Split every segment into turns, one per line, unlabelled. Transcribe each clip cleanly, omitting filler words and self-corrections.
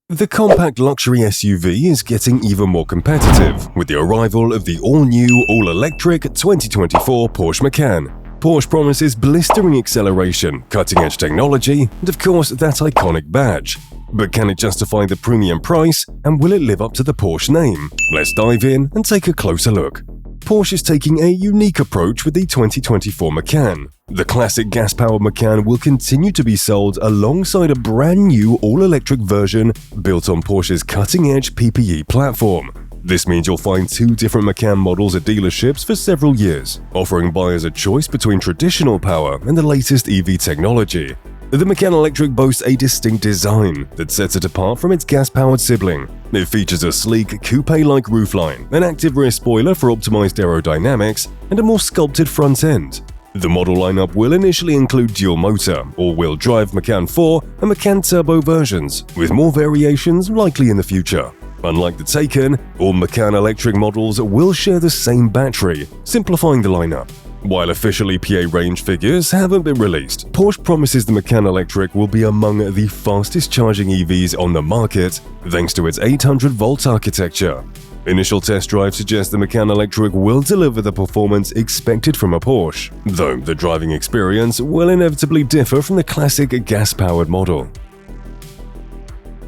The compact luxury SUV is getting even more competitive with the arrival of the all-new, all-electric 2024 Porsche Macan. Porsche promises blistering acceleration, cutting-edge technology, and of course that iconic badge. But can it justify the premium price, and will it live up to the Porsche name? Let's dive in and take a closer look. Porsche is taking a unique approach with the 2024 Macan. The classic gas-powered Macan will continue to be sold alongside a brand new all-electric version built on Porsche's cutting-edge PPE platform. This means you'll find two different Macan models at dealerships for several years, offering buyers a choice between traditional power and the latest EV technology. The Macan Electric boasts a distinct design that sets it apart from its gas-powered sibling. It features a sleek, coupe-like roofline, an active rear spoiler for optimized aerodynamics, and a more sculpted front end. The model lineup will initially include dual-motor, all-wheel drive Macan 4 and Macan Turbo versions, with more variations likely in the future. Unlike the Taycan, all Macan Electric models will share the same battery, simplifying the lineup. While official EPA range figures haven't been released, Porsche promises the Macan Electric will be among the fastest charging EVs on the market thanks to its 800-volt architecture. Initial test drives suggest the Macan Electric will deliver the performance expected from a Porsche, though the driving experience will inevitably differ from the classic gas-powered model.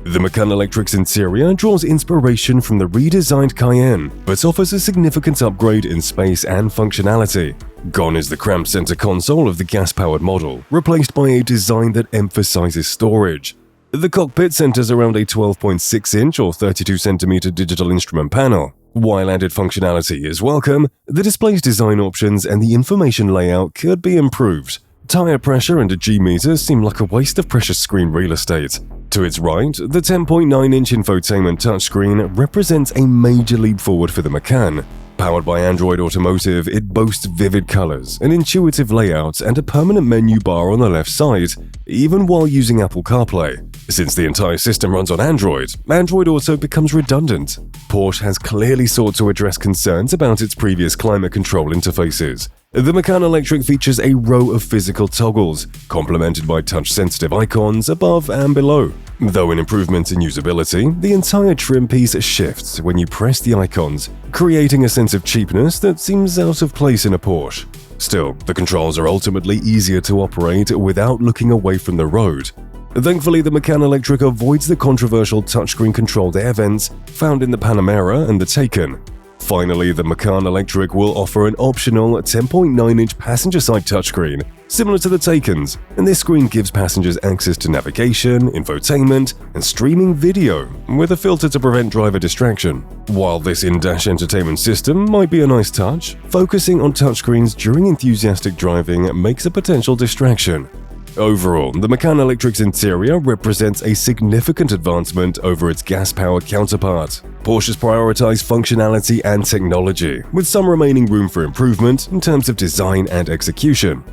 The Macan Electric's interior draws inspiration from the redesigned Cayenne, but offers a significant upgrade in space and functionality. Gone is the cramped center console of the gas-powered model, replaced by a design that emphasizes storage. The cockpit centers around a 12.6-inch or 32cm digital instrument panel. While added functionality is welcome, the display's design options and the information layout could be improved. Tire pressure and a G-meter seem like a waste of precious screen real estate. To its right, the 10.9-inch infotainment touchscreen represents a major leap forward for the Macan. Powered by Android Automotive, it boasts vivid colors, an intuitive layout, and a permanent menu bar on the left side, even while using Apple CarPlay. Since the entire system runs on Android Auto becomes redundant. Porsche has clearly sought to address concerns about its previous climate control interfaces. The Macan Electric features a row of physical toggles, complemented by touch-sensitive icons above and below. Though an improvement in usability, the entire trim piece shifts when you press the icons, creating a sense of cheapness that seems out of place in a Porsche. Still, the controls are ultimately easier to operate without looking away from the road. Thankfully, the Macan Electric avoids the controversial touchscreen-controlled air vents found in the Panamera and the Taycan. Finally, the Macan Electric will offer an optional 10.9-inch passenger-side touchscreen, similar to the Taycan's, and this screen gives passengers access to navigation, infotainment, and streaming video, with a filter to prevent driver distraction. While this in-dash entertainment system might be a nice touch, focusing on touchscreens during enthusiastic driving makes a potential distraction. Overall, the Macan Electric's interior represents a significant advancement over its gas-powered counterpart. Porsche's prioritized functionality and technology, with some remaining room for improvement in terms of design and execution.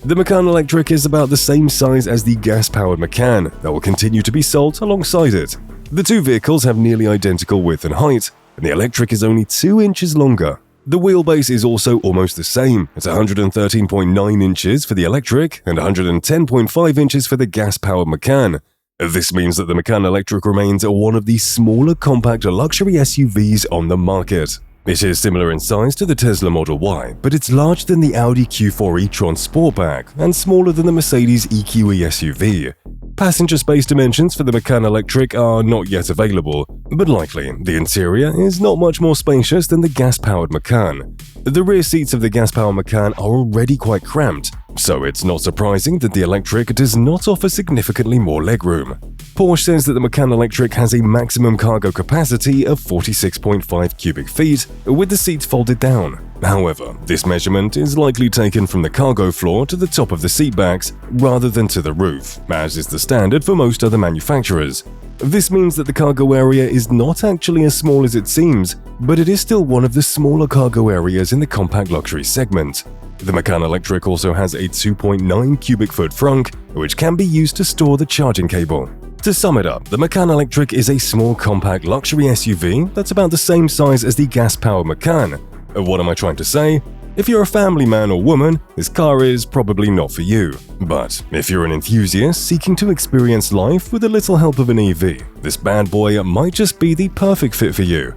The Macan Electric is about the same size as the gas-powered Macan that will continue to be sold alongside it. The two vehicles have nearly identical width and height, and the Electric is only 2 inches longer. The wheelbase is also almost the same, at 113.9 inches for the Electric and 110.5 inches for the gas-powered Macan. This means that the Macan Electric remains one of the smaller compact luxury SUVs on the market. It is similar in size to the Tesla Model Y, but it's larger than the Audi Q4 e-tron Sportback and smaller than the Mercedes EQE SUV. Passenger space dimensions for the Macan Electric are not yet available, but likely the interior is not much more spacious than the gas-powered Macan. The rear seats of the gas-powered Macan are already quite cramped, so it's not surprising that the Electric does not offer significantly more legroom. Porsche says that the Macan Electric has a maximum cargo capacity of 46.5 cubic feet, with the seats folded down. However, this measurement is likely taken from the cargo floor to the top of the seatbacks rather than to the roof, as is the standard for most other manufacturers. This means that the cargo area is not actually as small as it seems, but it is still one of the smaller cargo areas in the compact luxury segment. The Macan Electric also has a 2.9 cubic foot frunk, which can be used to store the charging cable. To sum it up, the Macan Electric is a small compact luxury SUV that's about the same size as the gas-powered Macan. What am I trying to say? If you're a family man or woman, this car is probably not for you. But if you're an enthusiast seeking to experience life with a little help of an EV, this bad boy might just be the perfect fit for you.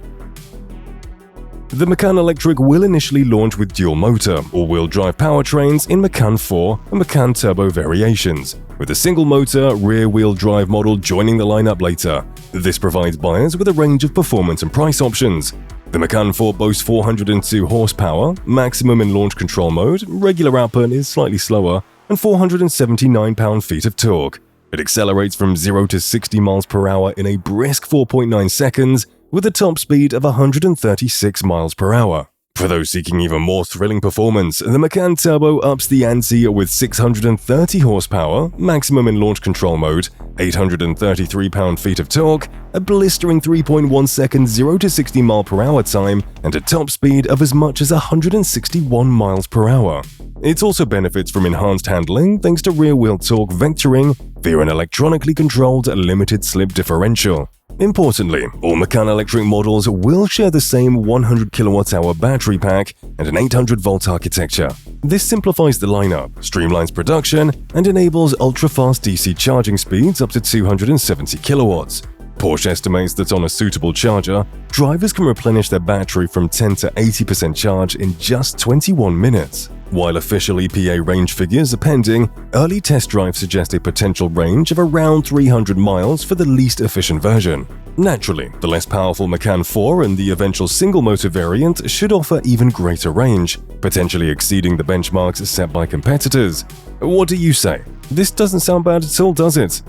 The Macan Electric will initially launch with dual-motor, all-wheel drive powertrains in Macan 4 and Macan Turbo variations, with a single-motor, rear-wheel drive model joining the lineup later. This provides buyers with a range of performance and price options. The Macan 4 boasts 402 horsepower, maximum in launch control mode, regular output is slightly slower, and 479 pound-feet of torque. It accelerates from 0 to 60 miles per hour in a brisk 4.9 seconds, with a top speed of 136 miles per hour. For those seeking even more thrilling performance, the Macan Turbo ups the ante with 630 horsepower, maximum in launch control mode, 833 pound-feet of torque, a blistering 3.1 second 0 to 60 mile per hour time, and a top speed of as much as 161 miles per hour. It also benefits from enhanced handling thanks to rear-wheel torque vectoring via an electronically controlled limited slip differential. Importantly, all Macan Electric models will share the same 100 kWh battery pack and an 800-volt architecture. This simplifies the lineup, streamlines production, and enables ultra-fast DC charging speeds up to 270 kilowatts. Porsche estimates that on a suitable charger, drivers can replenish their battery from 10 to 80% charge in just 21 minutes. While official EPA range figures are pending, early test drives suggest a potential range of around 300 miles for the least efficient version. Naturally, the less powerful Macan 4 and the eventual single-motor variant should offer even greater range, potentially exceeding the benchmarks set by competitors. What do you say? This doesn't sound bad at all, does it?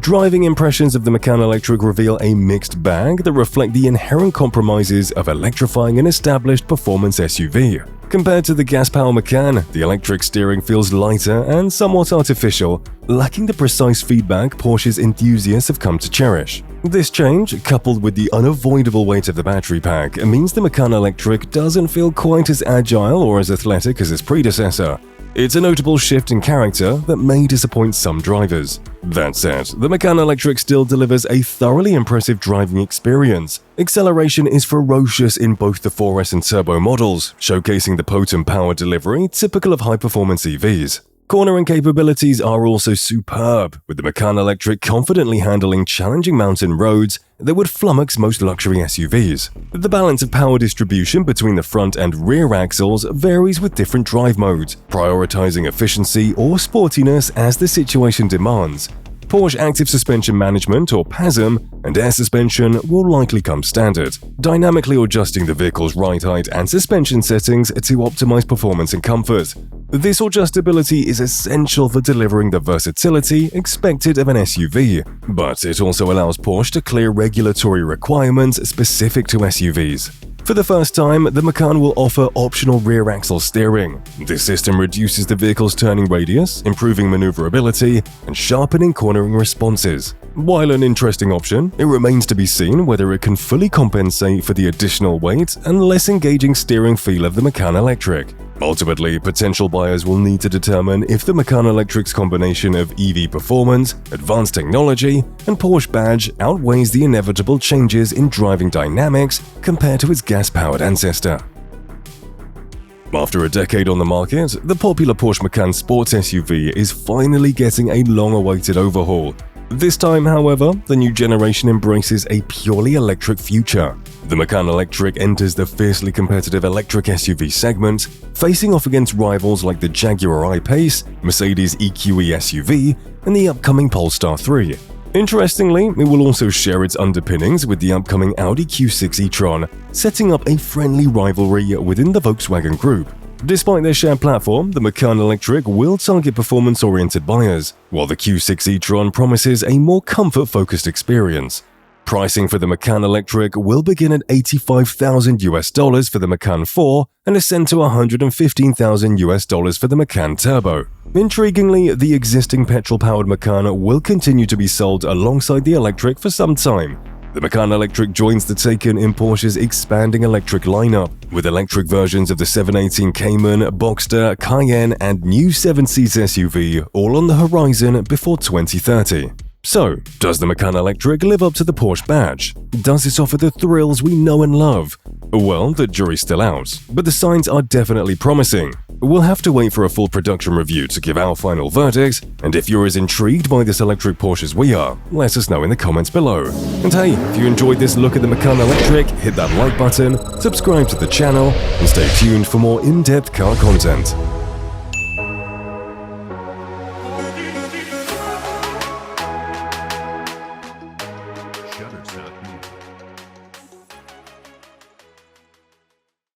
Driving impressions of the Macan Electric reveal a mixed bag that reflect the inherent compromises of electrifying an established performance SUV. Compared to the gas-powered Macan, the electric steering feels lighter and somewhat artificial, lacking the precise feedback Porsche's enthusiasts have come to cherish. This change, coupled with the unavoidable weight of the battery pack, means the Macan Electric doesn't feel quite as agile or as athletic as its predecessor. It's a notable shift in character that may disappoint some drivers. That said, the Macan Electric still delivers a thoroughly impressive driving experience. Acceleration is ferocious in both the 4S and Turbo models, showcasing the potent power delivery typical of high-performance EVs. Cornering capabilities are also superb, with the Macan Electric confidently handling challenging mountain roads that would flummox most luxury SUVs. The balance of power distribution between the front and rear axles varies with different drive modes, prioritizing efficiency or sportiness as the situation demands. Porsche Active Suspension Management, or PASM, and air suspension will likely come standard, dynamically adjusting the vehicle's ride height and suspension settings to optimize performance and comfort. This adjustability is essential for delivering the versatility expected of an SUV, but it also allows Porsche to clear regulatory requirements specific to SUVs. For the first time, the Macan will offer optional rear axle steering. This system reduces the vehicle's turning radius, improving maneuverability and sharpening cornering responses. While an interesting option, it remains to be seen whether it can fully compensate for the additional weight and less engaging steering feel of the Macan Electric. Ultimately, potential buyers will need to determine if the Macan Electric's combination of EV performance, advanced technology, and Porsche badge outweighs the inevitable changes in driving dynamics compared to its gas-powered ancestor. After a decade on the market, the popular Porsche Macan sports SUV is finally getting a long-awaited overhaul. This time, however, the new generation embraces a purely electric future. The Macan Electric enters the fiercely competitive electric SUV segment, facing off against rivals like the Jaguar I-Pace, Mercedes EQE SUV, and the upcoming Polestar 3. Interestingly, it will also share its underpinnings with the upcoming Audi Q6 e-tron, setting up a friendly rivalry within the Volkswagen Group. Despite their shared platform, the Macan Electric will target performance-oriented buyers, while the Q6 e-tron promises a more comfort-focused experience. Pricing for the Macan Electric will begin at $85,000 for the Macan 4 and ascend to $115,000 for the Macan Turbo. Intriguingly, the existing petrol-powered Macan will continue to be sold alongside the electric for some time. The Macan Electric joins the Taycan in Porsche's expanding electric lineup, with electric versions of the 718 Cayman, Boxster, Cayenne, and new 7-seat SUV all on the horizon before 2030. So, does the Macan Electric live up to the Porsche badge? Does this offer the thrills we know and love? Well, the jury's still out, but the signs are definitely promising. We'll have to wait for a full production review to give our final verdict, and if you're as intrigued by this electric Porsche as we are, let us know in the comments below. And hey, if you enjoyed this look at the Macan Electric, hit that like button, subscribe to the channel, and stay tuned for more in-depth car content.